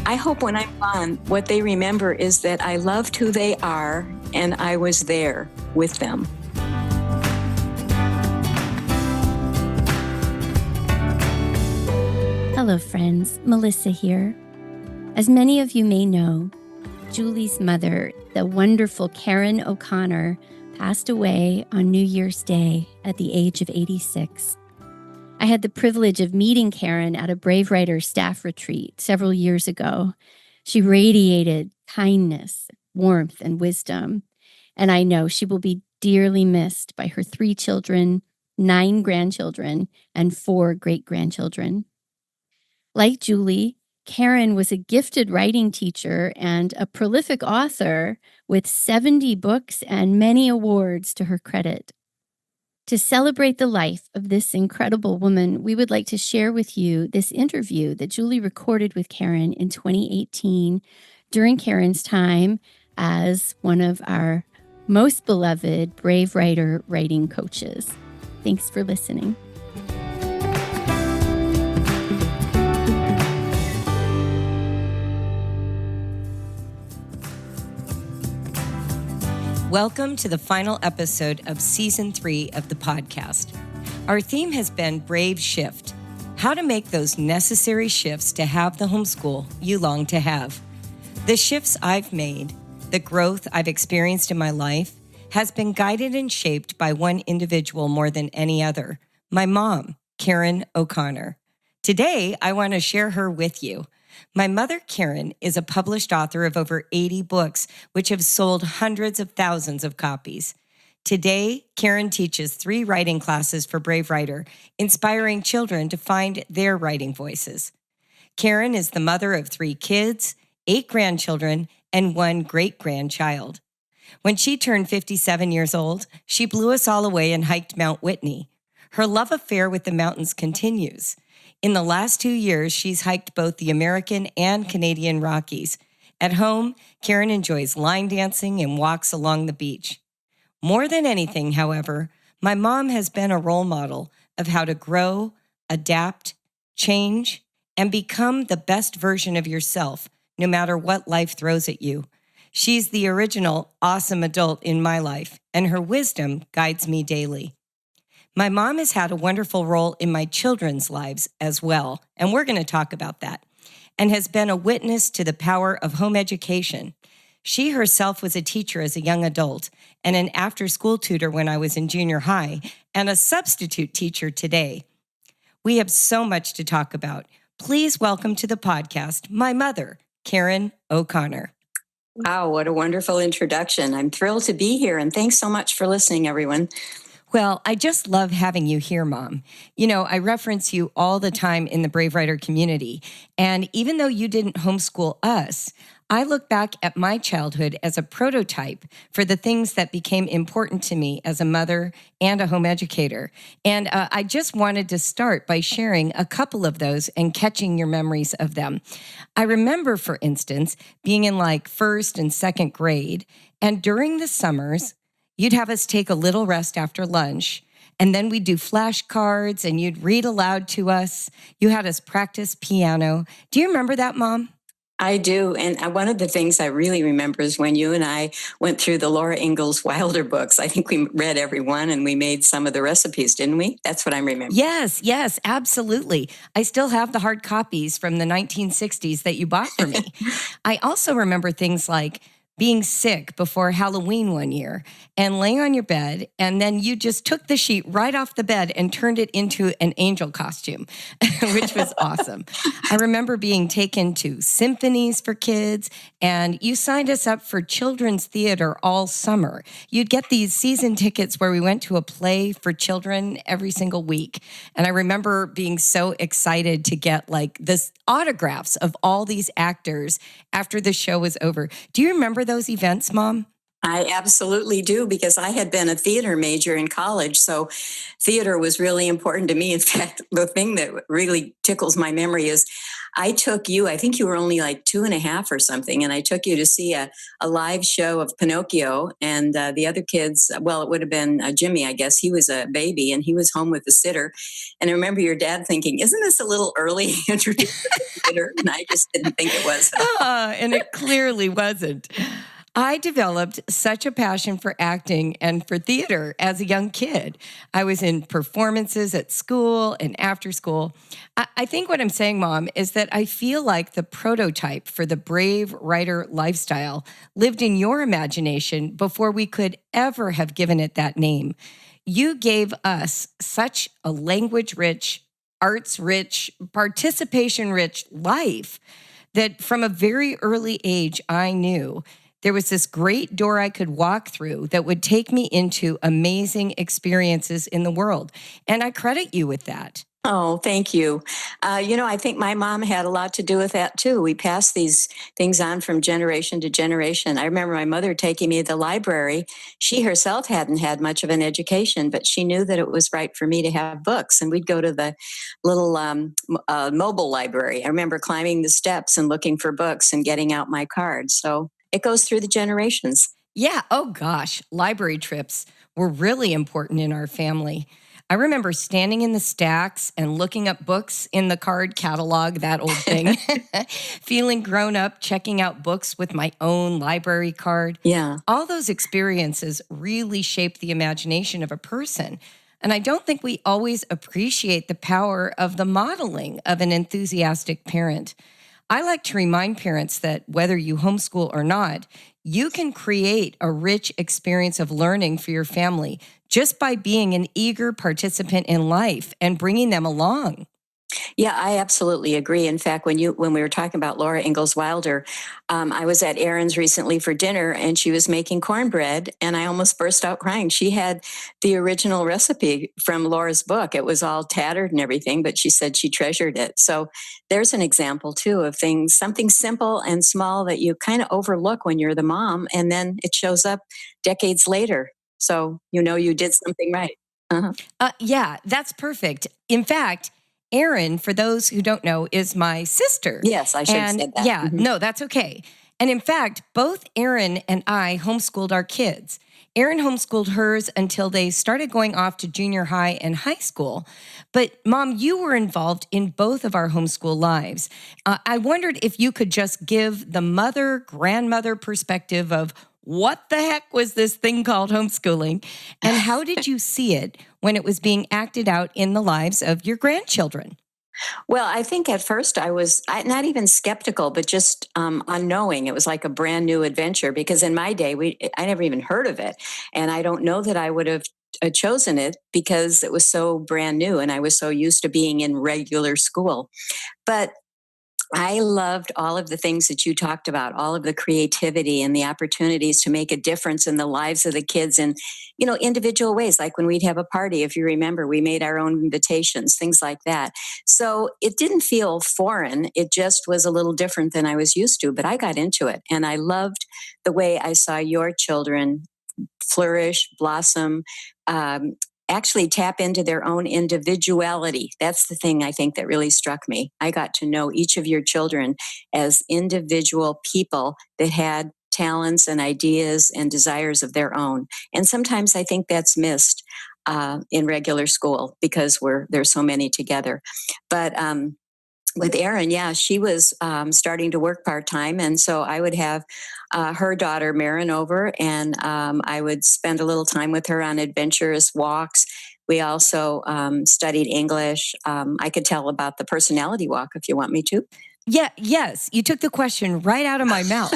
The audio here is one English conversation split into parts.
I hope when I'm gone, what they remember is that I loved who they are and I was there with them. Hello, friends. Melissa here. As many of you may know, Julie's mother, the wonderful Karen O'Connor, passed away on New Year's Day at the age of 86. I had the privilege of meeting Karen at a Brave Writer staff retreat several years ago. She radiated kindness, warmth, and wisdom, and I know she will be dearly missed by her 3 children, 9 grandchildren, and 4 great-grandchildren. Like Julie, Karen was a gifted writing teacher and a prolific author with 70 books and many awards to her credit. To celebrate the life of this incredible woman, we would like to share with you this interview that Julie recorded with Karen in 2018 during Karen's time as one of our most beloved Brave Writer writing coaches. Thanks for listening. Welcome to the final episode of Season 3 of the podcast. Our theme has been Brave Shift, how to make those necessary shifts to have the homeschool you long to have. The shifts I've made, the growth I've experienced in my life, has been guided and shaped by one individual more than any other, my mom, Karen O'Connor. Today, I want to share her with you. My mother, Karen, is a published author of over 80 books, which have sold hundreds of thousands of copies. Today, Karen teaches 3 writing classes for Brave Writer, inspiring children to find their writing voices. Karen is the mother of 3 kids, 8 grandchildren, and 1 great-grandchild. When she turned 57 years old, she blew us all away and hiked Mount Whitney. Her love affair with the mountains continues. In the last 2 years, she's hiked both the American and Canadian Rockies. At home, Karen enjoys line dancing and walks along the beach. More than anything, however, my mom has been a role model of how to grow, adapt, change, and become the best version of yourself, no matter what life throws at you. She's the original awesome adult in my life, and her wisdom guides me daily. My mom has had a wonderful role in my children's lives as well, and we're going to talk about that, and has been a witness to the power of home education. She herself was a teacher as a young adult and an after-school tutor when I was in junior high and a substitute teacher today. We have so much to talk about. Please welcome to the podcast my mother, Karen O'Connor. Wow, what a wonderful introduction. I'm thrilled to be here, and thanks so much for listening, everyone. Well, I just love having you here, Mom. You know, I reference you all the time in the Brave Writer community. And even though you didn't homeschool us, I look back at my childhood as a prototype for the things that became important to me as a mother and a home educator. And I just wanted to start by sharing a couple of those and catching your memories of them. I remember, for instance, being in like 1st and 2nd grade, and during the summers, you'd have us take a little rest after lunch, and then we'd do flashcards, and you'd read aloud to us. You had us practice piano. Do you remember that, Mom? I do, and one of the things I really remember is when you and I went through the Laura Ingalls Wilder books. I think we read every one, and we made some of the recipes, didn't we? That's what I'm remembering. Yes, absolutely. I still have the hard copies from the 1960s that you bought for me. I also remember things like being sick before Halloween one year and laying on your bed, and then you just took the sheet right off the bed and turned it into an angel costume, which was awesome. I remember being taken to symphonies for kids, and you signed us up for children's theater all summer. You'd get these season tickets where we went to a play for children every single week. And I remember being so excited to get like this autographs of all these actors after the show was over. Do you remember those events, Mom? I absolutely do because I had been a theater major in college. So theater was really important to me. In fact, the thing that really tickles my memory is I took you, I think you were only like 2.5 or something, and I took you to see a live show of Pinocchio. And the other kids, well, it would have been Jimmy, I guess. He was a baby and he was home with the sitter. And I remember your dad thinking, isn't this a little early to introduce the theater? And I just didn't think it was. And it clearly wasn't. I developed such a passion for acting and for theater as a young kid. I was in performances at school and after school. I think what I'm saying, Mom, is that I feel like the prototype for the brave writer lifestyle lived in your imagination before we could ever have given it that name. You gave us such a language rich, arts rich, participation rich life that from a very early age, I knew there was this great door I could walk through that would take me into amazing experiences in the world. And I credit you with that. Oh, thank you. I think my mom had a lot to do with that too. We passed these things on from generation to generation. I remember my mother taking me to the library. She herself hadn't had much of an education, but she knew that it was right for me to have books. And we'd go to the little mobile library. I remember climbing the steps and looking for books and getting out my card. So it goes through the generations. Yeah. Oh, gosh. Library trips were really important in our family. I remember standing in the stacks and looking up books in the card catalog, that old thing, feeling grown up, checking out books with my own library card. Yeah. All those experiences really shape the imagination of a person. And I don't think we always appreciate the power of the modeling of an enthusiastic parent. I like to remind parents that whether you homeschool or not, you can create a rich experience of learning for your family just by being an eager participant in life and bringing them along. Yeah, I absolutely agree. In fact, when we were talking about Laura Ingalls Wilder, I was at Erin's recently for dinner, and she was making cornbread, and I almost burst out crying. She had the original recipe from Laura's book. It was all tattered and everything, but she said she treasured it. So there's an example too of things, something simple and small that you kind of overlook when you're the mom, and then it shows up decades later. So you did something right. Uh-huh. Yeah, that's perfect. In fact, Erin, for those who don't know, is my sister. Yes, I should have And said that. yeah, Mhm. no, that's okay. And in fact, both Erin and I homeschooled our kids. Erin homeschooled hers until they started going off to junior high and high school. But Mom, you were involved in both of our homeschool lives. I wondered if you could just give the mother, grandmother perspective of what the heck was this thing called homeschooling? And how did you see it when it was being acted out in the lives of your grandchildren? Well, I think at first I was not even skeptical, but just unknowing. It was like a brand new adventure because in my day, I never even heard of it. And I don't know that I would have chosen it because it was so brand new and I was so used to being in regular school. But I loved all of the things that you talked about, all of the creativity and the opportunities to make a difference in the lives of the kids in, individual ways. Like when we'd have a party, if you remember, we made our own invitations, things like that. So it didn't feel foreign. It just was a little different than I was used to, but I got into it and I loved the way I saw your children flourish, blossom, um, actually tap into their own individuality. That's the thing I think that really struck me. I got to know each of your children as individual people that had talents and ideas and desires of their own. And sometimes I think that's missed in regular school because there's so many together. But with Erin, yeah, she was starting to work part time, and so I would have her daughter Marin over, and I would spend a little time with her on adventurous walks. We also studied English. I could tell about the personality walk if you want me to. Yeah, yes, you took the question right out of my mouth.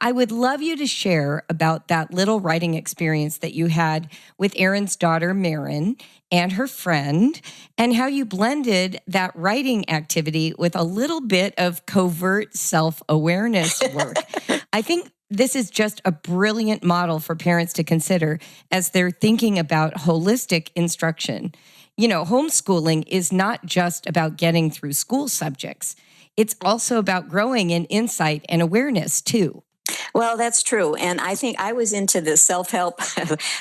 I would love you to share about that little writing experience that you had with Erin's daughter, Marin, and her friend, and how you blended that writing activity with a little bit of covert self-awareness work. I think this is just a brilliant model for parents to consider as they're thinking about holistic instruction. Homeschooling is not just about getting through school subjects. It's also about growing in insight and awareness, too. Well, that's true. And I think I was into the self-help,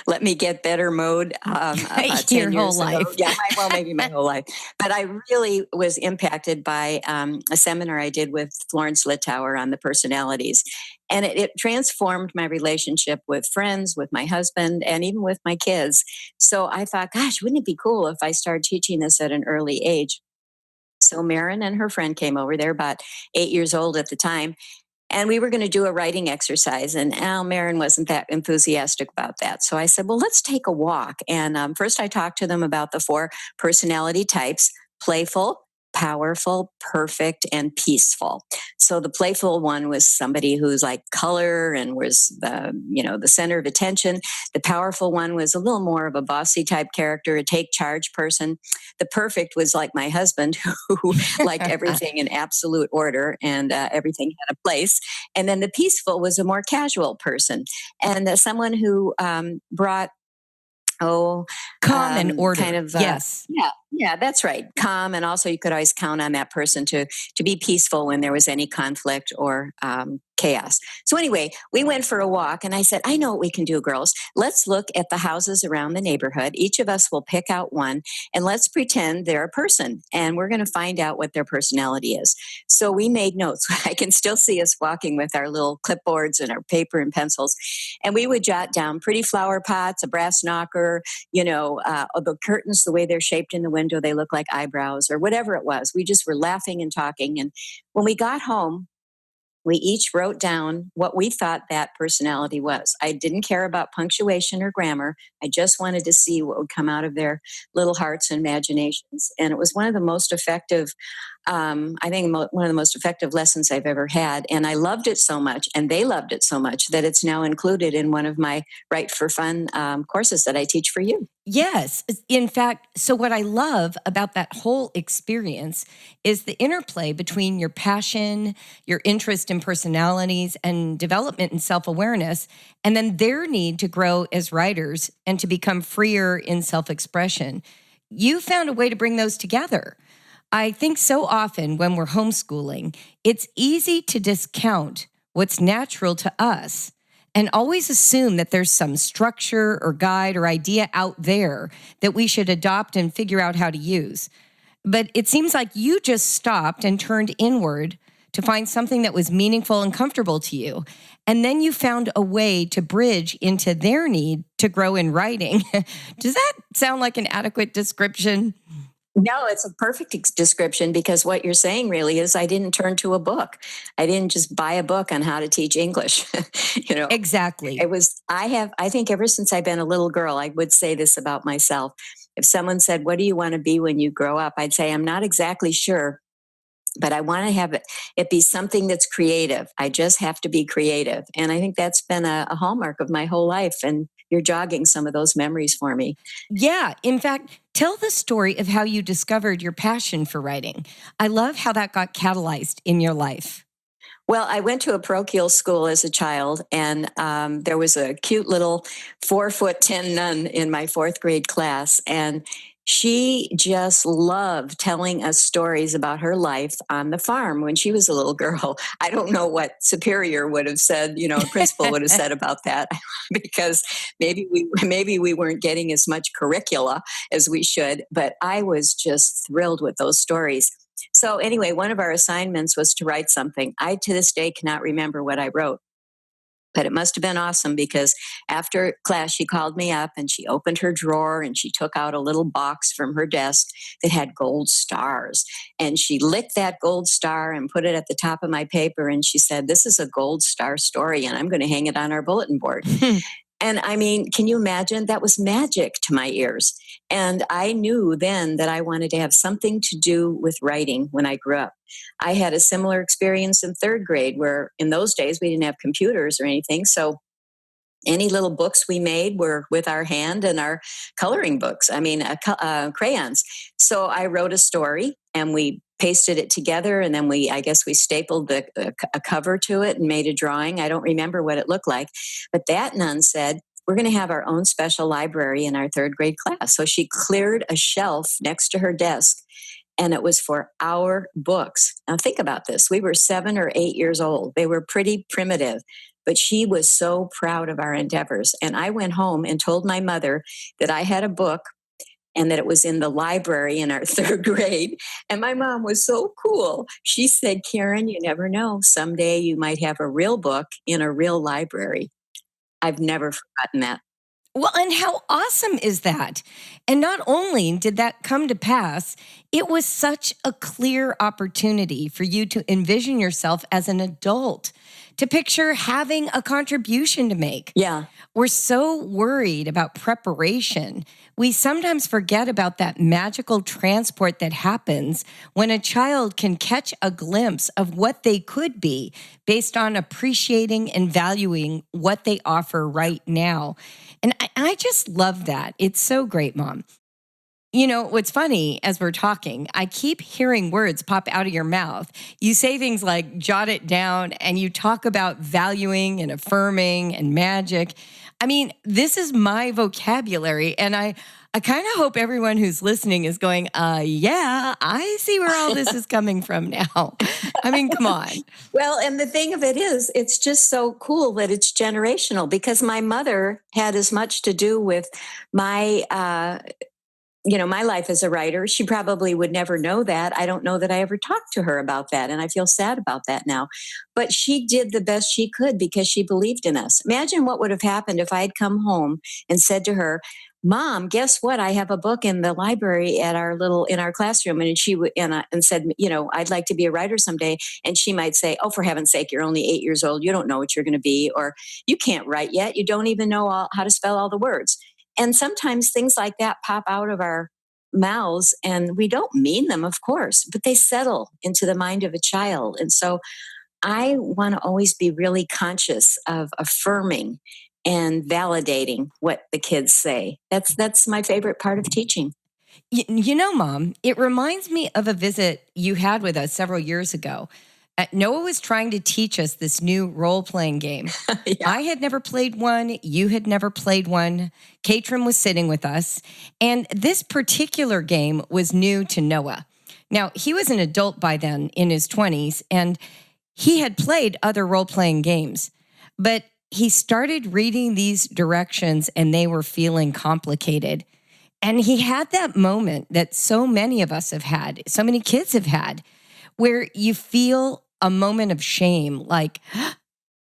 let me get better mode about Your 10 whole years ago. life. Yeah, well, maybe my whole life. But I really was impacted by a seminar I did with Florence Littauer on the personalities. And it transformed my relationship with friends, with my husband, and even with my kids. So I thought, gosh, wouldn't it be cool if I started teaching this at an early age? So Marin and her friend came over. They're about 8 years old at the time, and we were going to do a writing exercise. And Al Marin wasn't that enthusiastic about that. So I said, well, let's take a walk. And first, I talked to them about the four personality types: playful, powerful, perfect, and peaceful. So the playful one was somebody who's like color and was the center of attention. The powerful one was a little more of a bossy type character, a take charge person. The perfect was like my husband, who liked everything in absolute order, and everything had a place. And then the peaceful was a more casual person, and someone who brought, oh, Calm and kind order. of, Yes. yeah, that's right, calm. And also, you could always count on that person to be peaceful when there was any conflict or chaos. So anyway, we went for a walk, and I said, I know what we can do, girls. Let's look at the houses around the neighborhood. Each of us will pick out one, and let's pretend they're a person, and we're going to find out what their personality is. So we made notes. I can still see us walking with our little clipboards and our paper and pencils, and we would jot down pretty flower pots, a brass knocker, the curtains, the way they're shaped in the window, they look like eyebrows or whatever it was. We just were laughing and talking. And when we got home, we each wrote down what we thought that personality was. I didn't care about punctuation or grammar. I just wanted to see what would come out of their little hearts and imaginations. And it was one of the most effective, one of the most effective lessons I've ever had. And I loved it so much, and they loved it so much, that it's now included in one of my Write for Fun courses that I teach for you. Yes. In fact, so what I love about that whole experience is the interplay between your passion, your interest in personalities, and development and self awareness, and then their need to grow as writers and to become freer in self expression. You found a way to bring those together. I think so often when we're homeschooling, it's easy to discount what's natural to us and always assume that there's some structure or guide or idea out there that we should adopt and figure out how to use. But it seems like you just stopped and turned inward to find something that was meaningful and comfortable to you. And then you found a way to bridge into their need to grow in writing. Does that sound like an adequate description? No, it's a perfect description, because what you're saying really is I didn't turn to a book. I didn't just buy a book on how to teach English. Exactly. I think ever since I've been a little girl, I would say this about myself. If someone said, what do you want to be when you grow up? I'd say, I'm not exactly sure, but I want to have it be something that's creative. I just have to be creative. And I think that's been a hallmark of my whole life. And you're jogging some of those memories for me. Yeah. In fact, tell the story of how you discovered your passion for writing. I love how that got catalyzed in your life. Well, I went to a parochial school as a child, and there was a cute little 4'10" nun in my fourth grade class, and she just loved telling us stories about her life on the farm when she was a little girl. I don't know what superior would have said, a principal would have said about that, because maybe we weren't getting as much curricula as we should, but I was just thrilled with those stories. So anyway, one of our assignments was to write something. I to this day cannot remember what I wrote, but it must have been awesome, because after class, she called me up and she opened her drawer and she took out a little box from her desk that had gold stars. And she licked that gold star and put it at the top of my paper. And she said, this is a gold star story, and I'm going to hang it on our bulletin board. And I mean, can you imagine? That was magic to my ears. And I knew then that I wanted to have something to do with writing when I grew up. I had a similar experience in third grade, where in those days we didn't have computers or anything. So any little books we made were with our hand and our coloring books, crayons. So I wrote a story and we pasted it together, and then I guess we stapled a cover to it and made a drawing. I don't remember what it looked like, but that nun said, we're going to have our own special library in our third grade class. So she cleared a shelf next to her desk and it was for our books. Now, think about this. We were 7 or 8 years old. They were pretty primitive, but she was so proud of our endeavors. And I went home and told my mother that I had a book and that it was in the library in our third grade. And my mom was so cool. She said, Karen, you never know. Someday you might have a real book in a real library. I've never forgotten that. Well, and how awesome is that? And not only did that come to pass, it was such a clear opportunity for you to envision yourself as an adult, to picture having a contribution to make. Yeah. We're so worried about preparation. We sometimes forget about that magical transport that happens when a child can catch a glimpse of what they could be based on appreciating and valuing what they offer right now. And I just love that. It's so great, Mom. You know, what's funny as we're talking, I keep hearing words pop out of your mouth. You say things like jot it down, and you talk about valuing and affirming and magic. I mean, this is my vocabulary, and I kind of hope everyone who's listening is going, yeah, I see where all this is coming from now. I mean, come on. Well, and the thing of it is, it's just so cool that it's generational because my mother had as much to do with my my life as a writer. She probably would never know that. I don't know that I ever talked to her about that. And I feel sad about that now. But she did the best she could because she believed in us. Imagine what would have happened if I had come home and said to her, Mom, guess what? I have a book in the library at in our classroom. And she would, and said, I'd like to be a writer someday. And she might say, oh, for heaven's sake, you're only 8 years old. You don't know what you're going to be, or you can't write yet. You don't even know how to spell all the words. And sometimes things like that pop out of our mouths and we don't mean them, of course, but they settle into the mind of a child. And so I want to always be really conscious of affirming and validating what the kids say. That's my favorite part of teaching. You know, Mom, it reminds me of a visit you had with us several years ago. Noah was trying to teach us this new role-playing game. Yeah. I had never played one. You had never played one. Katrin was sitting with us. And this particular game was new to Noah. Now, he was an adult by then in his 20s, and he had played other role-playing games. But he started reading these directions, and they were feeling complicated. And he had that moment that so many of us have had, so many kids have had, where you feel a moment of shame, like,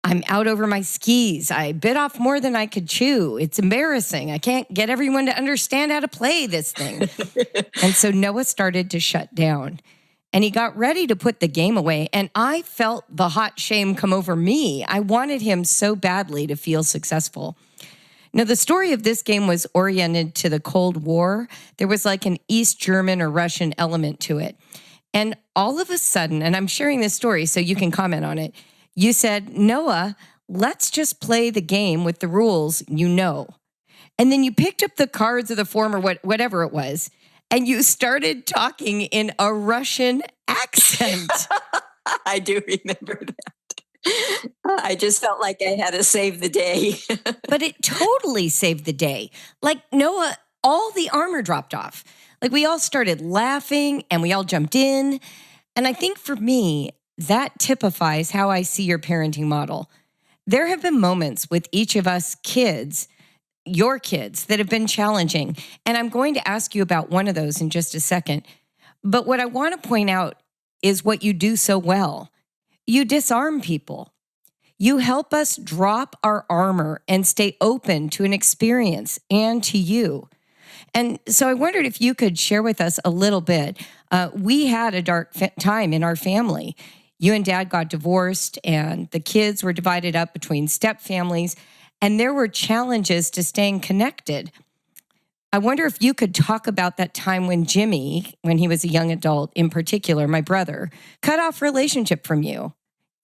I'm out over my skis. I bit off more than I could chew. It's embarrassing. I can't get everyone to understand how to play this thing. And so Noah started to shut down. And he got ready to put the game away. And I felt the hot shame come over me. I wanted him so badly to feel successful. Now, the story of this game was oriented to the Cold War. There was like an East German or Russian element to it. And all of a sudden, and I'm sharing this story so you can comment on it, you said, Noah, let's just play the game with the rules you know. And then you picked up the cards of the form or whatever it was, and you started talking in a Russian accent. I do remember that. I just felt like I had to save the day. But it totally saved the day. Like, Noah, all the armor dropped off. Like, we all started laughing and we all jumped in. And I think for me, that typifies how I see your parenting model. There have been moments with each of us kids, your kids, that have been challenging. And I'm going to ask you about one of those in just a second. But what I want to point out is what you do so well. You disarm people. You help us drop our armor and stay open to an experience and to you. And so I wondered if you could share with us a little bit. We had a dark time in our family. You and Dad got divorced, and the kids were divided up between step families, and there were challenges to staying connected. I wonder if you could talk about that time when Jimmy, when he was a young adult, in particular, my brother, cut off relationship from you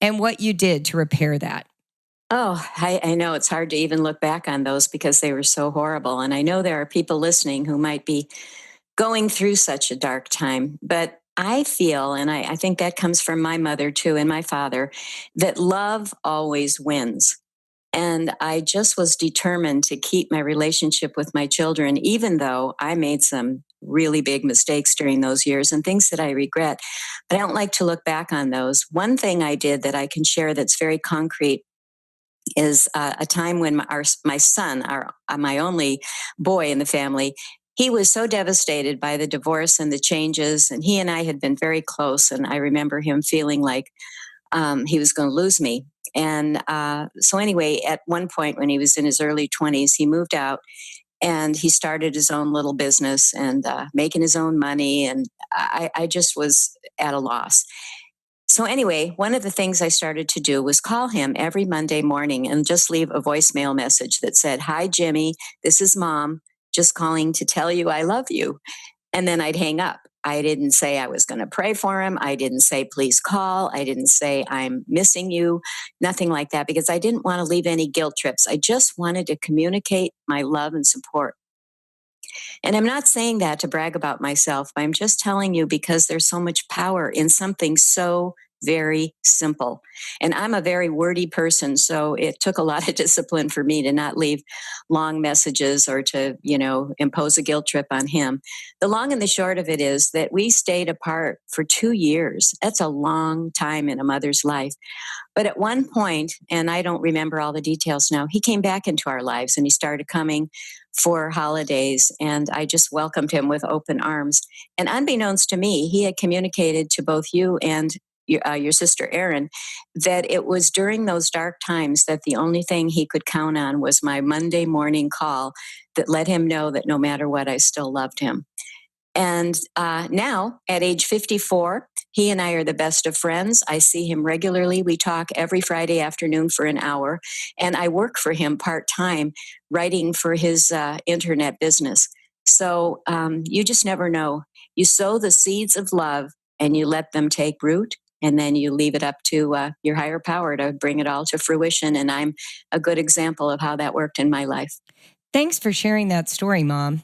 and what you did to repair that. Oh, I know it's hard to even look back on those because they were so horrible. And I know there are people listening who might be going through such a dark time. But I feel, and I think that comes from my mother too and my father, that love always wins. And I just was determined to keep my relationship with my children, even though I made some really big mistakes during those years and things that I regret, but I don't like to look back on those. One thing I did that I can share that's very concrete is a time when my son, my only boy in the family, he was so devastated by the divorce and the changes, and he and I had been very close, and I remember him feeling like he was going to lose me. And so, anyway, at one point when he was in his early 20s, he moved out and he started his own little business and making his own money. And I just was at a loss. So, anyway, one of the things I started to do was call him every Monday morning and just leave a voicemail message that said, "Hi, Jimmy, this is Mom, just calling to tell you I love you." And then I'd hang up. I didn't say I was going to pray for him. I didn't say, "Please call." I didn't say, "I'm missing you." Nothing like that, because I didn't want to leave any guilt trips. I just wanted to communicate my love and support. And I'm not saying that to brag about myself. I'm just telling you because there's so much power in something so very simple. And I'm a very wordy person, so it took a lot of discipline for me to not leave long messages or to, impose a guilt trip on him. The long and the short of it is that we stayed apart for 2 years. That's a long time in a mother's life. But at one point, and I don't remember all the details now, he came back into our lives and he started coming for holidays. And I just welcomed him with open arms. And unbeknownst to me, he had communicated to both you and your sister Erin that it was during those dark times that the only thing he could count on was my Monday morning call that let him know that no matter what, I still loved him. And now, at age 54, he and I are the best of friends. I see him regularly. We talk every Friday afternoon for an hour. And I work for him part time, writing for his internet business. So you just never know. You sow the seeds of love and you let them take root. And then you leave it up to your higher power to bring it all to fruition. And I'm a good example of how that worked in my life. Thanks for sharing that story, Mom.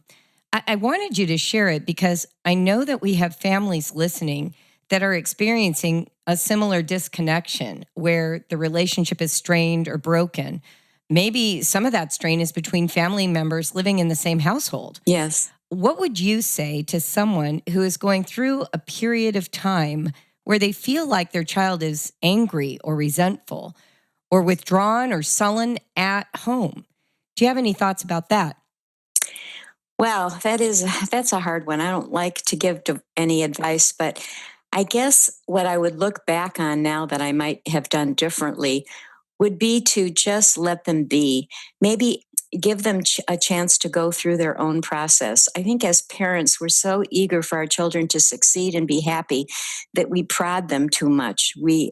I wanted you to share it because I know that we have families listening that are experiencing a similar disconnection where the relationship is strained or broken. Maybe some of that strain is between family members living in the same household. Yes. What would you say to someone who is going through a period of time where they feel like their child is angry or resentful or withdrawn or sullen at home? Do you have any thoughts about that? Well, that's a hard one. I don't like to give any advice, but I guess what I would look back on now that I might have done differently would be to just let them be. Maybe give them a chance to go through their own process. I think as parents, we're so eager for our children to succeed and be happy that we prod them too much. We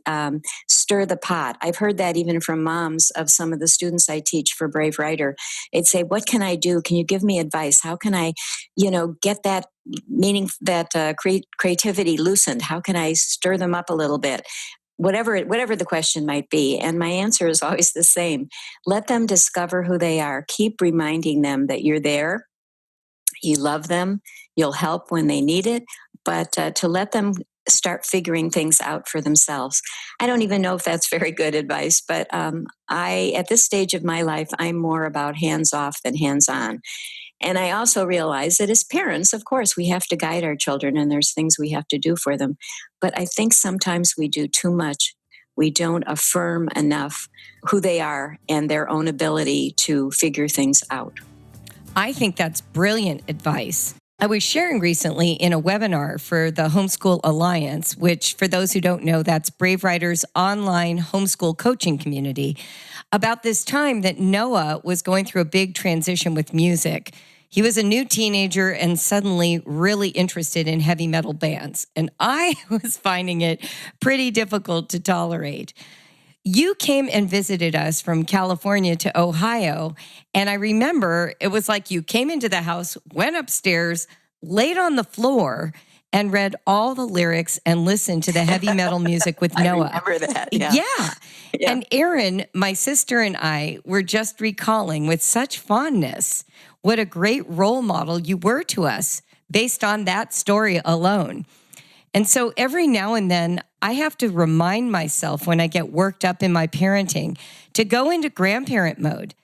stir the pot. I've heard that even from moms of some of the students I teach for Brave Writer. They'd say, "What can I do? Can you give me advice? How can I, get that meaning, that creativity loosened? How can I stir them up a little bit?" Whatever the question might be. And my answer is always the same. Let them discover who they are. Keep reminding them that you're there, you love them, you'll help when they need it, but to let them start figuring things out for themselves. I don't even know if that's very good advice, but at this stage of my life, I'm more about hands off than hands on. And I also realize that as parents, of course, we have to guide our children and there's things we have to do for them. But I think sometimes we do too much. We don't affirm enough who they are and their own ability to figure things out. I think that's brilliant advice. I was sharing recently in a webinar for the Homeschool Alliance, which for those who don't know, that's Brave Writer's online homeschool coaching community, about this time that Noah was going through a big transition with music. He was a new teenager and suddenly really interested in heavy metal bands. And I was finding it pretty difficult to tolerate. You came and visited us from California to Ohio. And I remember it was like you came into the house, went upstairs, laid on the floor, and read all the lyrics and listened to the heavy metal music with Noah. I remember that. Yeah. Yeah. And Erin, my sister, and I were just recalling with such fondness what a great role model you were to us based on that story alone. And so every now and then, I have to remind myself when I get worked up in my parenting to go into grandparent mode,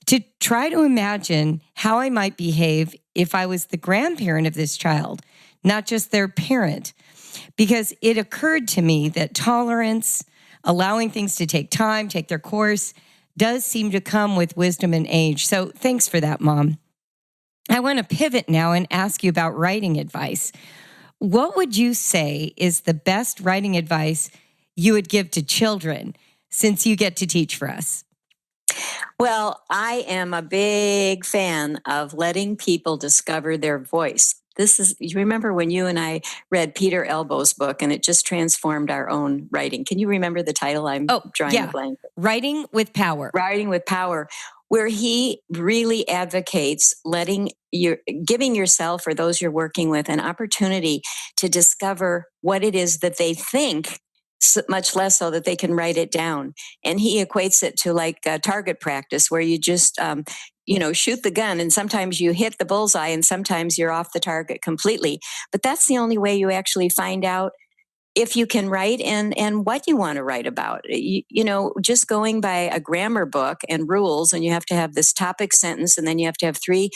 to try to imagine how I might behave if I was the grandparent of this child, not just their parent, because it occurred to me that tolerance, allowing things to take time, take their course, does seem to come with wisdom and age. So thanks for that, Mom. I want to pivot now and ask you about writing advice. What would you say is the best writing advice you would give to children since you get to teach for us? Well, I am a big fan of letting people discover their voice. You remember when you and I read Peter Elbow's book and it just transformed our own writing. Can you remember the title? I'm Oh, drawing a yeah. blank. Writing with Power. Writing with Power, where he really advocates giving yourself or those you're working with an opportunity to discover what it is that they think, much less so that they can write it down. And he equates it to like target practice, where you just shoot the gun, and sometimes you hit the bullseye and sometimes you're off the target completely. But that's the only way you actually find out if you can write and what you want to write about. Just going by a grammar book and rules, and you have to have this topic sentence, and then you have to have 3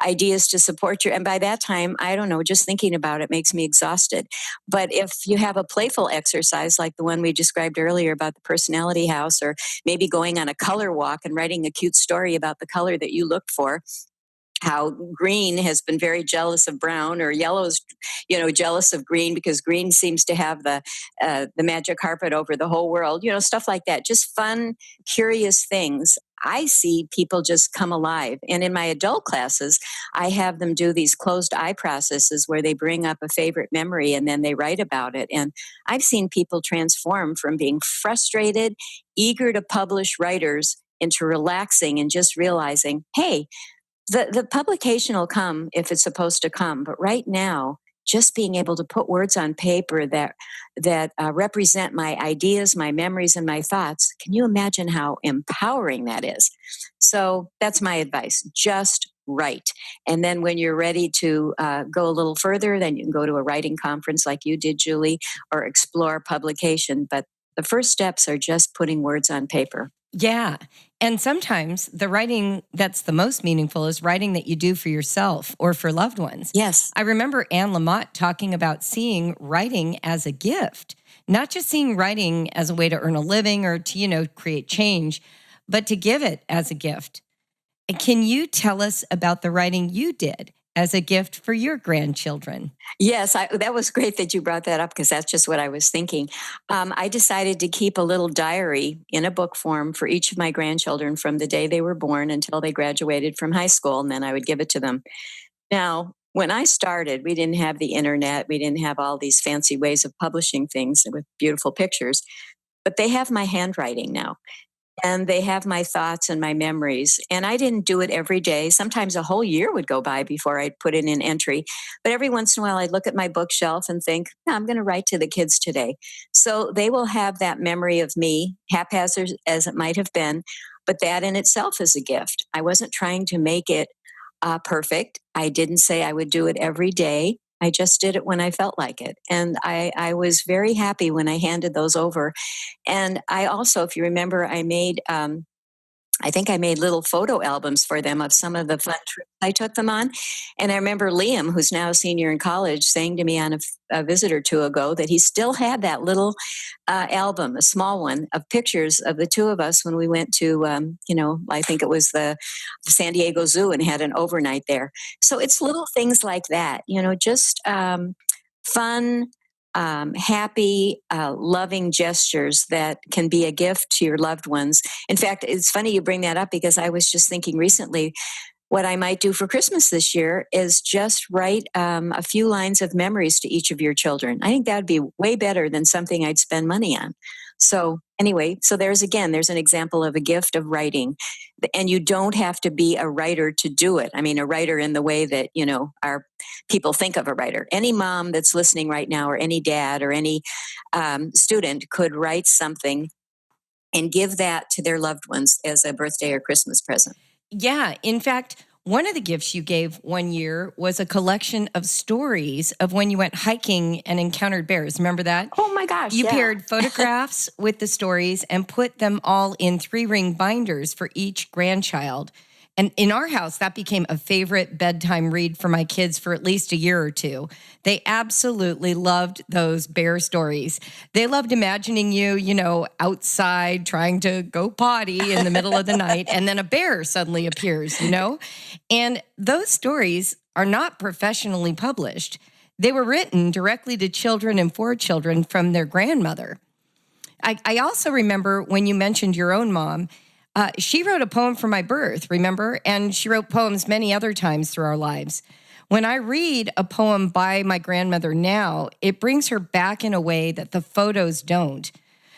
ideas to support and by that time, I don't know, just thinking about it makes me exhausted. But if you have a playful exercise like the one we described earlier about the personality house, or maybe going on a color walk and writing a cute story about the color that you looked for, how green has been very jealous of brown, or yellow's jealous of green because green seems to have the magic carpet over the whole world, stuff like that. Just fun, curious things. I see people just come alive. And in my adult classes, I have them do these closed eye processes where they bring up a favorite memory and then they write about it. And I've seen people transform from being frustrated, eager to publish writers, into relaxing and just realizing, hey, the publication will come if it's supposed to come, but right now, just being able to put words on paper that represent my ideas, my memories, and my thoughts. Can you imagine how empowering that is? So that's my advice. Just write. And then when you're ready to go a little further, then you can go to a writing conference like you did, Julie, or explore publication. But the first steps are just putting words on paper. Yeah. And sometimes the writing that's the most meaningful is writing that you do for yourself or for loved ones. Yes. I remember Anne Lamott talking about seeing writing as a gift, not just seeing writing as a way to earn a living or to, create change, but to give it as a gift. Can you tell us about the writing you did as a gift for your grandchildren? Yes, that was great that you brought that up, because that's just what I was thinking. I decided to keep a little diary in a book form for each of my grandchildren from the day they were born until they graduated from high school, and then I would give it to them. Now, when I started, we didn't have the internet. We didn't have all these fancy ways of publishing things with beautiful pictures, but they have my handwriting now. And they have my thoughts and my memories. And I didn't do it every day. Sometimes a whole year would go by before I'd put in an entry. But every once in a while, I'd look at my bookshelf and think, I'm going to write to the kids today. So they will have that memory of me, haphazard as it might have been. But that in itself is a gift. I wasn't trying to make it perfect. I didn't say I would do it every day. I just did it when I felt like it. And I was very happy when I handed those over. And I also, if you remember, I think I made little photo albums for them of some of the fun trips I took them on. And I remember Liam, who's now a senior in college, saying to me on a visit or two ago that he still had that little album, a small one, of pictures of the two of us when we went to, I think it was the San Diego Zoo, and had an overnight there. So it's little things like that, just fun, happy, loving gestures that can be a gift to your loved ones. In fact, it's funny you bring that up, because I was just thinking recently what I might do for Christmas this year is just write a few lines of memories to each of your children. I think that would be way better than something I'd spend money on. So anyway, there's an example of a gift of writing. And you don't have to be a writer to do it. I mean, a writer in the way that, our people think of a writer. Any mom that's listening right now, or any dad, or any student could write something and give that to their loved ones as a birthday or Christmas present. Yeah. In fact, one of the gifts you gave one year was a collection of stories of when you went hiking and encountered bears. Remember that? Oh my gosh. You yeah. paired photographs with the stories and put them all in 3-ring binders for each grandchild. And in our house, that became a favorite bedtime read for my kids for at least a year or two. They absolutely loved those bear stories. They loved imagining you, outside trying to go potty in the middle of the night, and then a bear suddenly appears. And those stories are not professionally published. They were written directly to children and for children from their grandmother. I also remember when you mentioned your own mom, she wrote a poem for my birth, remember? And she wrote poems many other times through our lives. When I read a poem by my grandmother now, it brings her back in a way that the photos don't.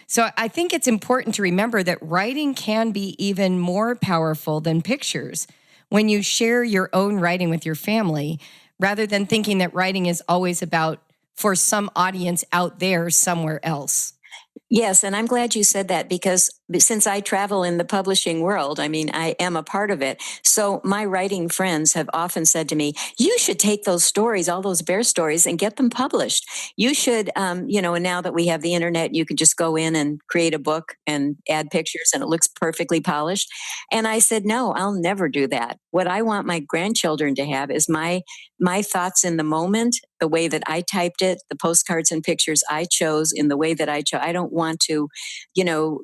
So I think it's important to remember that writing can be even more powerful than pictures when you share your own writing with your family, rather than thinking that writing is always about for some audience out there somewhere else. Yes, and I'm glad you said that because since I travel in the publishing world, I mean, I am a part of it. So my writing friends have often said to me, you should take those stories, all those bear stories, and get them published. You should, and now that we have the internet, you can just go in and create a book and add pictures and it looks perfectly polished. And I said, no, I'll never do that. What I want my grandchildren to have is my thoughts in the moment, the way that I typed it, the postcards and pictures I chose in the way that I chose. I don't want to,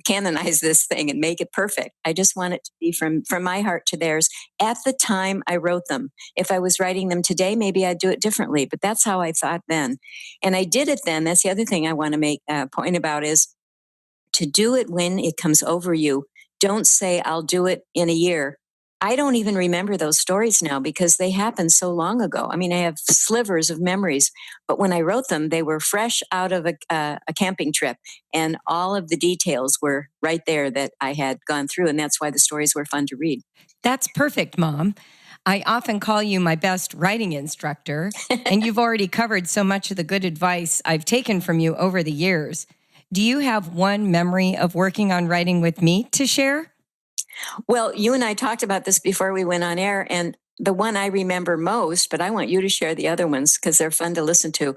canonize this thing and make it perfect. I just want it to be from my heart to theirs at the time I wrote them. If I was writing them today, maybe I'd do it differently, but that's how I thought then. And I did it then. That's the other thing I want to make a point about is to do it when it comes over you. Don't say, I'll do it in a year. I don't even remember those stories now because they happened so long ago. I mean, I have slivers of memories, but when I wrote them, they were fresh out of a camping trip, and all of the details were right there that I had gone through, and that's why the stories were fun to read. That's perfect, Mom. I often call you my best writing instructor, and you've already covered so much of the good advice I've taken from you over the years. Do you have one memory of working on writing with me to share? Well, you and I talked about this before we went on air, and the one I remember most, but I want you to share the other ones because they're fun to listen to,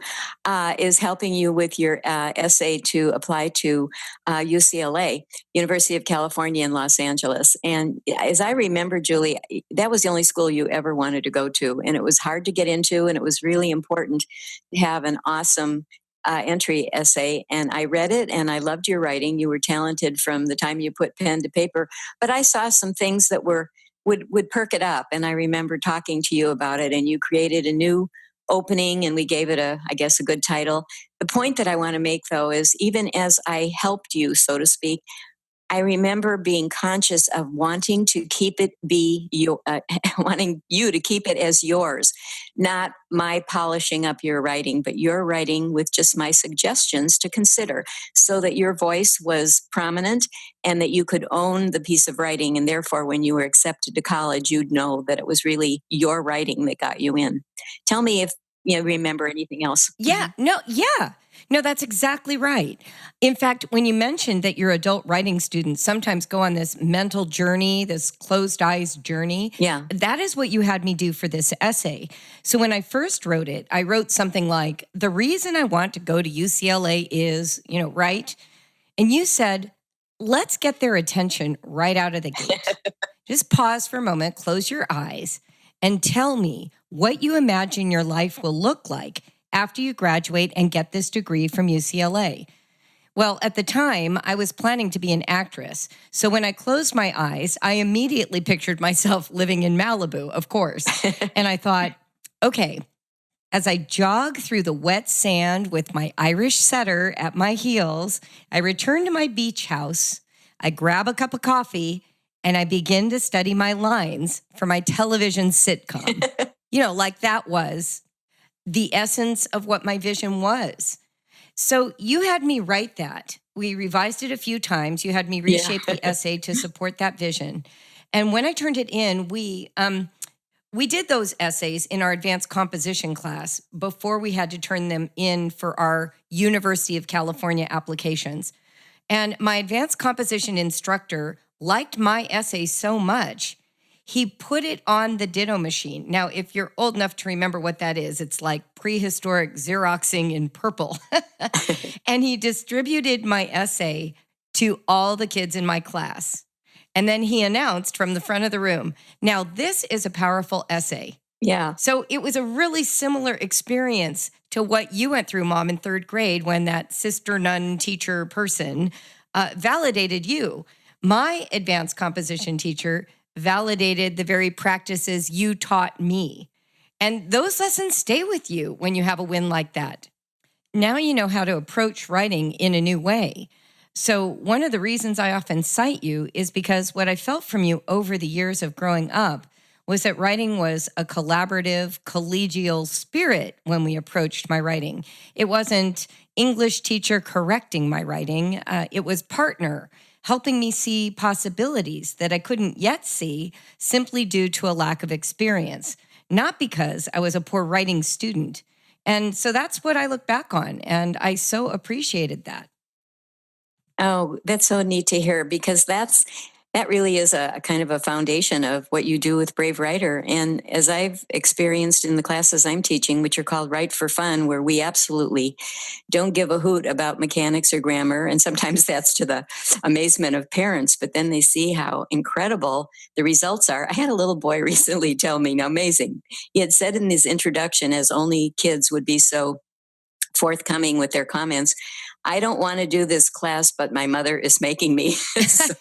is helping you with your essay to apply to UCLA, University of California in Los Angeles. And as I remember, Julie, that was the only school you ever wanted to go to, and it was hard to get into, and it was really important to have an awesome entry essay. And I read it and I loved your writing. You were talented from the time you put pen to paper, but I saw some things that would perk it up. And I remember talking to you about it, and you created a new opening and we gave it I guess, a good title. The point that I want to make though is even as I helped you, so to speak, I remember being conscious of wanting to keep it be your, wanting you to keep it as yours, not my polishing up your writing, but your writing with just my suggestions to consider so that your voice was prominent and that you could own the piece of writing. And therefore, when you were accepted to college, you'd know that it was really your writing that got you in. Tell me if you remember anything else. Yeah, no, that's exactly right. In fact, when you mentioned that your adult writing students sometimes go on this mental journey, this closed eyes journey, Yeah. that is what you had me do for this essay. So when I first wrote it, I wrote something like, the reason I want to go to UCLA is, right? And you said, let's get their attention right out of the gate. Just pause for a moment, close your eyes, and tell me what you imagine your life will look like after you graduate and get this degree from UCLA. Well, at the time, I was planning to be an actress. So when I closed my eyes, I immediately pictured myself living in Malibu, of course. And I thought, okay, as I jog through the wet sand with my Irish setter at my heels, I return to my beach house, I grab a cup of coffee, and I begin to study my lines for my television sitcom. Like that was the essence of what my vision was. So you had me write that. We revised it a few times. You had me reshape the essay to support that vision. And when I turned it in, we did those essays in our advanced composition class before we had to turn them in for our University of California applications. And my advanced composition instructor liked my essay so much, he put it on the Ditto machine. Now, if you're old enough to remember what that is, it's like prehistoric Xeroxing in purple. And he distributed my essay to all the kids in my class. And then he announced from the front of the room, now this is a powerful essay. Yeah. So it was a really similar experience to what you went through, Mom, in third grade when that sister nun teacher person validated you. My advanced composition teacher validated the very practices you taught me. And those lessons stay with you when you have a win like that. Now you know how to approach writing in a new way. So one of the reasons I often cite you is because what I felt from you over the years of growing up was that writing was a collaborative, collegial spirit when we approached my writing. It wasn't English teacher correcting my writing. It was partner, helping me see possibilities that I couldn't yet see simply due to a lack of experience, not because I was a poor writing student. And so that's what I look back on, and I so appreciated that. Oh, that's so neat to hear because that really is a kind of a foundation of what you do with Brave Writer. And as I've experienced in the classes I'm teaching, which are called Write for Fun, where we absolutely don't give a hoot about mechanics or grammar. And sometimes that's to the amazement of parents, but then they see how incredible the results are. I had a little boy recently tell me, now amazing. He had said in his introduction, as only kids would be so forthcoming with their comments, I don't want to do this class, but my mother is making me. So,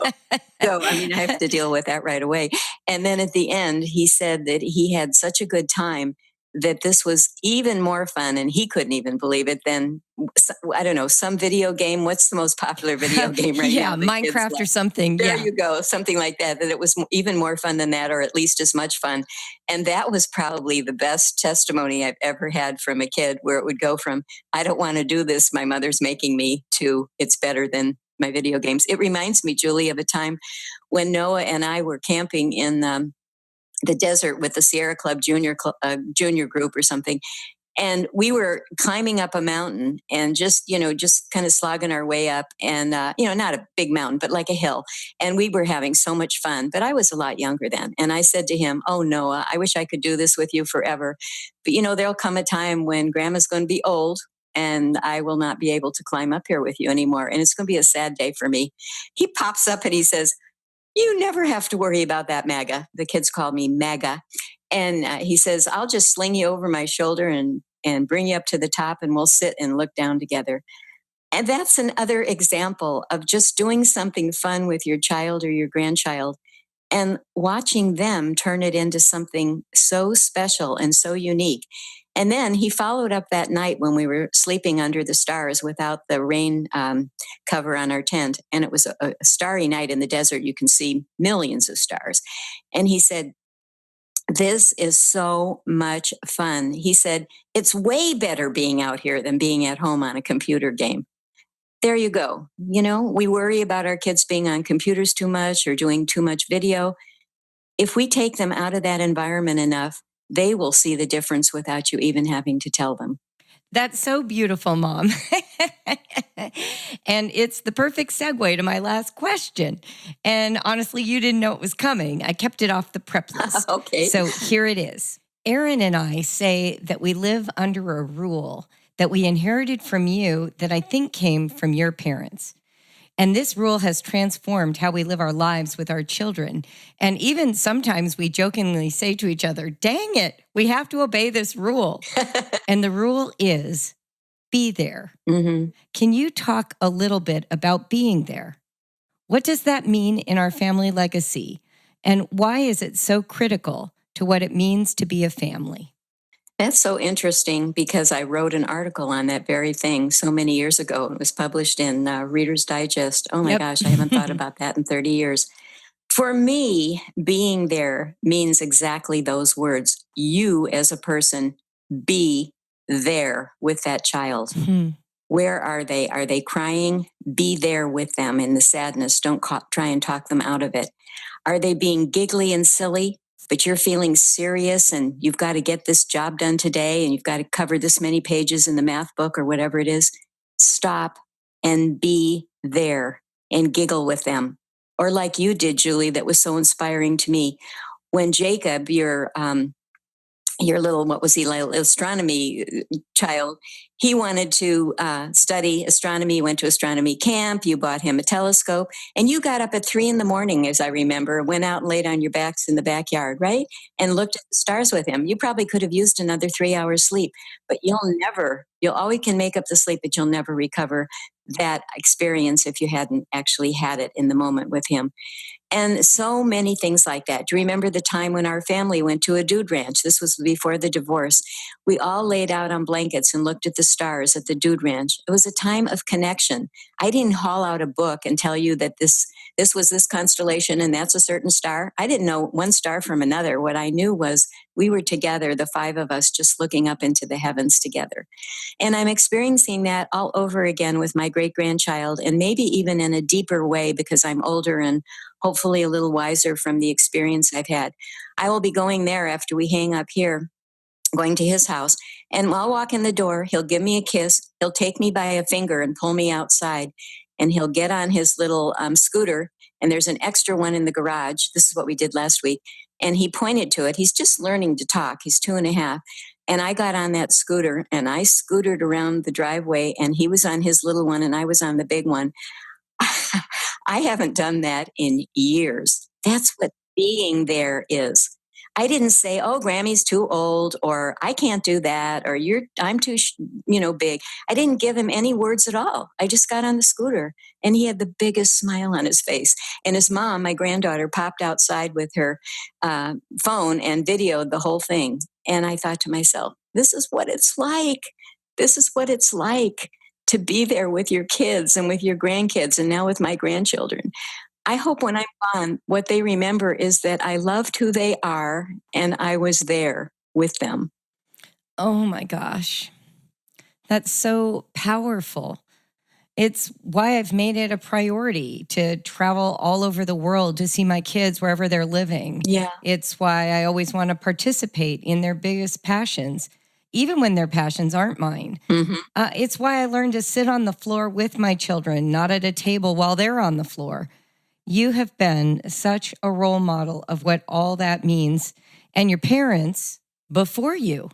I mean, I have to deal with that right away. And then at the end, he said that he had such a good time that this was even more fun, and he couldn't even believe it than, I don't know, some video game. What's the most popular video game right Yeah, now? that kids Minecraft or love? something. There Yeah. you go, something like that, that it was even more fun than that, or at least as much fun. And that was probably the best testimony I've ever had from a kid, where it would go from, I don't want to do this, my mother's making me, to it's better than my video games. It reminds me, Julie, of a time when Noah and I were camping in the desert with the Sierra Club junior group or something. And we were climbing up a mountain and just kind of slogging our way up, and not a big mountain, but like a hill. And we were having so much fun, but I was a lot younger then. And I said to him, oh, Noah, I wish I could do this with you forever. But there'll come a time when grandma's going to be old and I will not be able to climb up here with you anymore. And it's going to be a sad day for me. He pops up and he says, you never have to worry about that, MAGA. The kids call me MAGA. And he says, I'll just sling you over my shoulder and bring you up to the top, and we'll sit and look down together. And that's another example of just doing something fun with your child or your grandchild and watching them turn it into something so special and so unique. And then he followed up that night when we were sleeping under the stars without the rain cover on our tent. And it was a starry night in the desert. You can see millions of stars. And he said, this is so much fun. He said, it's way better being out here than being at home on a computer game. There you go. We worry about our kids being on computers too much or doing too much video. If we take them out of that environment enough, they will see the difference without you even having to tell them. That's so beautiful, Mom. And it's the perfect segue to my last question. And honestly, you didn't know it was coming. I kept it off the prep list. Okay. So here it is. Erin and I say that we live under a rule that we inherited from you that I think came from your parents. And this rule has transformed how we live our lives with our children. And even sometimes we jokingly say to each other, dang it, we have to obey this rule. And the rule is be there. Mm-hmm. Can you talk a little bit about being there? What does that mean in our family legacy? And why is it so critical to what it means to be a family? That's so interesting because I wrote an article on that very thing so many years ago. It was published in Reader's Digest. Oh my Yep. gosh, I haven't thought about that in 30 years. For me, being there means exactly those words. You as a person, be there with that child. Hmm. Where are they? Are they crying? Be there with them in the sadness. Don't try and talk them out of it. Are they being giggly and silly, but you're feeling serious and you've got to get this job done today and you've got to cover this many pages in the math book or whatever it is? Stop and be there and giggle with them. Or like you did, Julie, that was so inspiring to me. When Jacob, your your little, what was he, like, astronomy child, he wanted to study astronomy, went to astronomy camp, you bought him a telescope, and you got up at 3 in the morning, as I remember, went out and laid on your backs in the backyard, right? And looked at the stars with him. You probably could have used another 3 hours sleep, but you'll always can make up the sleep, but you'll never recover that experience if you hadn't actually had it in the moment with him. And so many things like that. Do you remember the time when our family went to a dude ranch? This was before the divorce. We all laid out on blankets and looked at the stars at the dude ranch. It was a time of connection. I didn't haul out a book and tell you that this was this constellation and that's a certain star. I didn't know one star from another. What I knew was we were together, the five of us, just looking up into the heavens together. And I'm experiencing that all over again with my great grandchild, and maybe even in a deeper way because I'm older and hopefully a little wiser from the experience I've had. I will be going there after we hang up here, going to his house. And I'll walk in the door. He'll give me a kiss. He'll take me by a finger and pull me outside. And he'll get on his little scooter. And there's an extra one in the garage. This is what we did last week. And he pointed to it. He's just learning to talk. He's 2.5. And I got on that scooter and I scootered around the driveway. And he was on his little one and I was on the big one. I haven't done that in years. That's what being there is. I didn't say, "Oh, Grammy's too old," or "I can't do that," or I'm too, big." I didn't give him any words at all. I just got on the scooter, and he had the biggest smile on his face. And his mom, my granddaughter, popped outside with her phone and videoed the whole thing. And I thought to myself, "This is what it's like. This is what it's like to be there with your kids and with your grandkids, and now with my grandchildren." I hope when I'm gone, what they remember is that I loved who they are and I was there with them. Oh my gosh. That's so powerful. It's why I've made it a priority to travel all over the world to see my kids wherever they're living. Yeah. It's why I always want to participate in their biggest passions, even when their passions aren't mine. Mm-hmm. It's why I learned to sit on the floor with my children, not at a table while they're on the floor. You have been such a role model of what all that means. And your parents before you.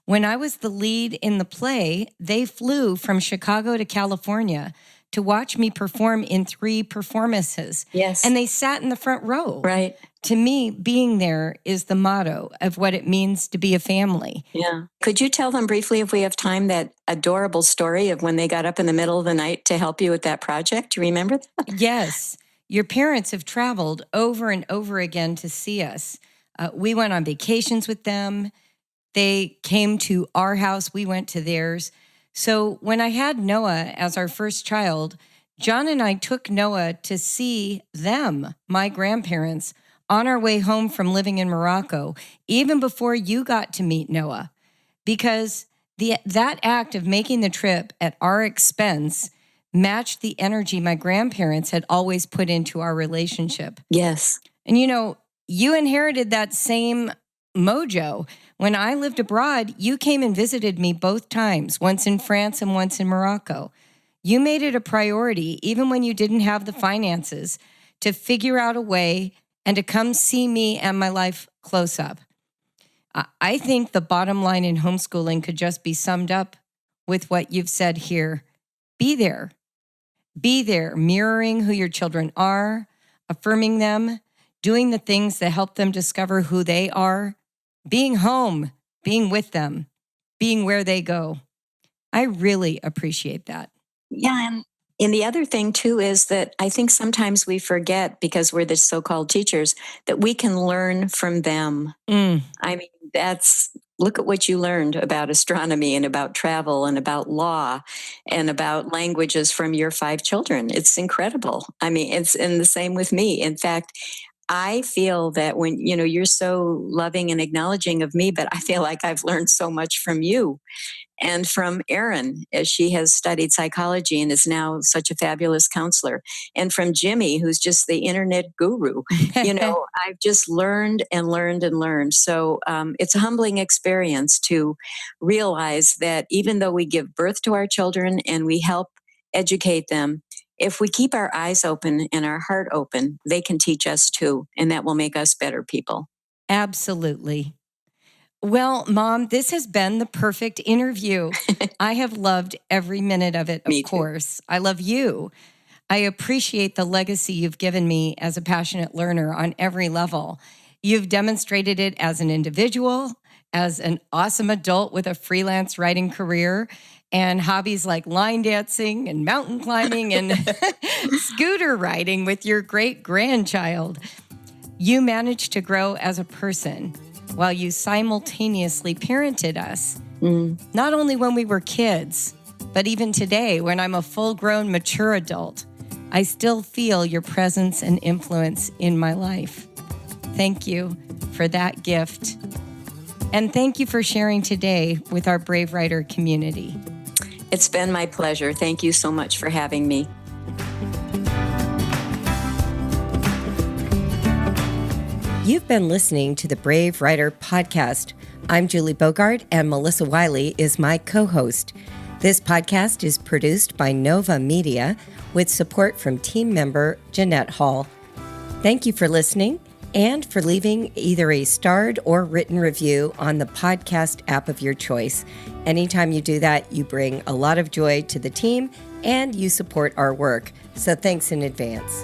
When I was the lead in the play, they flew from Chicago to California to watch me perform in 3 performances. Yes. And they sat in the front row. Right. To me, being there is the motto of what it means to be a family. Yeah. Could you tell them briefly, if we have time, that adorable story of when they got up in the middle of the night to help you with that project? Do you remember that? Yes. Your parents have traveled over and over again to see us. We went on vacations with them. They came to our house. We went to theirs. So when I had Noah as our first child, John and I took Noah to see them, my grandparents, on our way home from living in Morocco, even before you got to meet Noah, because that act of making the trip at our expense matched the energy my grandparents had always put into our relationship. Yes. And you inherited that same mojo. When I lived abroad, you came and visited me both times, once in France and once in Morocco. You made it a priority, even when you didn't have the finances, to figure out a way and to come see me and my life close up. I think the bottom line in homeschooling could just be summed up with what you've said here. Be there. Be there, mirroring who your children are, affirming them, doing the things that help them discover who they are, being home, being with them, being where they go. I really appreciate that. Yeah. And the other thing, too, is that I think sometimes we forget, because we're the so-called teachers, that we can learn from them. I mean, look at what you learned about astronomy and about travel and about law and about languages from your 5 children. It's incredible. I mean, it's in the same with me. In fact, I feel that when, you're so loving and acknowledging of me, but I feel like I've learned so much from you and from Erin, as she has studied psychology and is now such a fabulous counselor, and from Jimmy, who's just the internet guru. I've just learned and learned and learned. So it's a humbling experience to realize that even though we give birth to our children and we help educate them, if we keep our eyes open and our heart open, they can teach us too, and that will make us better people. Absolutely. Well, Mom, this has been the perfect interview. I have loved every minute of it, of Me too. course. I love you. I appreciate the legacy you've given me as a passionate learner on every level. You've demonstrated it as an individual, as an awesome adult with a freelance writing career, and hobbies like line dancing and mountain climbing and scooter riding with your great-grandchild. You managed to grow as a person while you simultaneously parented us, not only when we were kids, but even today when I'm a full-grown, mature adult. I still feel your presence and influence in my life. Thank you for that gift. And thank you for sharing today with our Brave Writer community. It's been my pleasure. Thank you so much for having me. You've been listening to the Brave Writer podcast. I'm Julie Bogart, and Melissa Wiley is my co-host. This podcast is produced by Nova Media with support from team member Jeanette Hall. Thank you for listening and for leaving either a starred or written review on the podcast app of your choice. Anytime you do that, you bring a lot of joy to the team and you support our work. So thanks in advance.